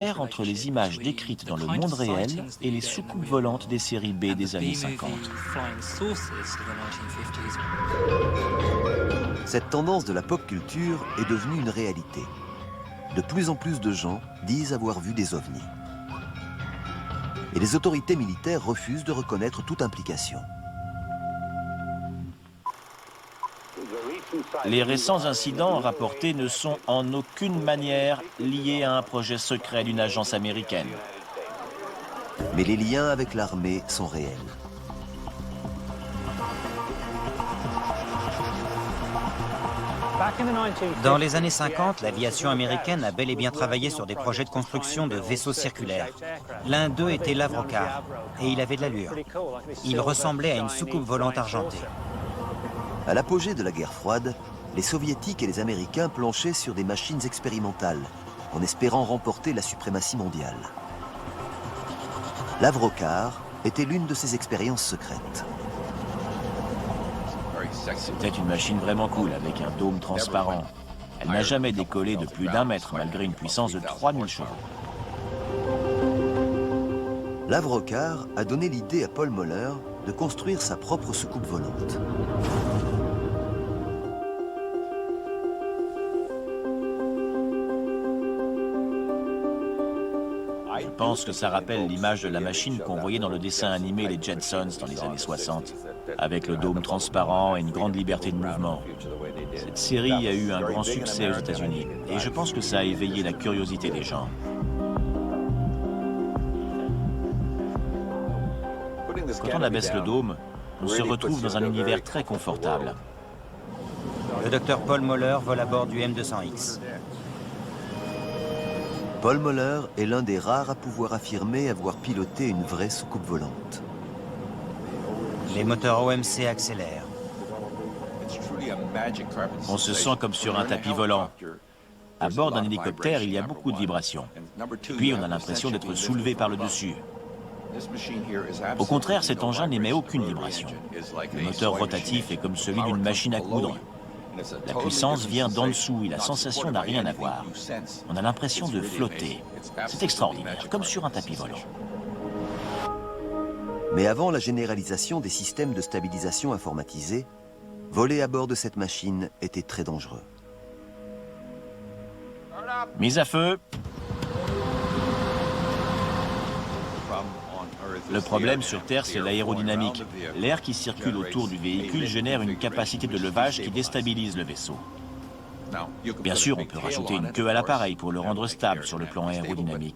Entre les images décrites dans le monde réel et les soucoupes volantes des séries B des années 50. Cette tendance de la pop culture est devenue une réalité. De plus en plus de gens disent avoir vu des ovnis. Et les autorités militaires refusent de reconnaître toute implication. Les récents incidents rapportés ne sont en aucune manière liés à un projet secret d'une agence américaine. Mais les liens avec l'armée sont réels. Dans les années 50, l'aviation américaine a bel et bien travaillé sur des projets de construction de vaisseaux circulaires. L'un d'eux était l'Avrocar, et il avait de l'allure. Il ressemblait à une soucoupe volante argentée. À l'apogée de la guerre froide, les Soviétiques et les Américains planchaient sur des machines expérimentales, en espérant remporter la suprématie mondiale. L'Avrocar était l'une de ces expériences secrètes. C'était une machine vraiment cool, avec un dôme transparent. Elle n'a jamais décollé de plus d'1 mètre, malgré une puissance de 3000 chevaux. L'Avrocar a donné l'idée à Paul Moeller de construire sa propre soucoupe volante. Je pense que ça rappelle l'image de la machine qu'on voyait dans le dessin animé Les Jetsons dans les années 60, avec le dôme transparent et une grande liberté de mouvement. Cette série a eu un grand succès aux États-Unis, et je pense que ça a éveillé la curiosité des gens. Quand on abaisse le dôme, on se retrouve dans un univers très confortable. Le docteur Paul Moeller vole à bord du M200X. Paul Moeller est l'un des rares à pouvoir affirmer avoir piloté une vraie soucoupe volante. Les moteurs OMC accélèrent. On se sent comme sur un tapis volant. À bord d'un hélicoptère, il y a beaucoup de vibrations. Puis on a l'impression d'être soulevé par le dessus. Au contraire, cet engin n'émet aucune vibration. Le moteur rotatif est comme celui d'une machine à coudre. La puissance vient d'en dessous et la sensation n'a rien à voir. On a l'impression de flotter. C'est extraordinaire, comme sur un tapis volant. Mais avant la généralisation des systèmes de stabilisation informatisés, voler à bord de cette machine était très dangereux. Mise à feu. Le problème sur Terre, c'est l'aérodynamique. L'air qui circule autour du véhicule génère une capacité de levage qui déstabilise le vaisseau. Bien sûr, on peut rajouter une queue à l'appareil pour le rendre stable sur le plan aérodynamique.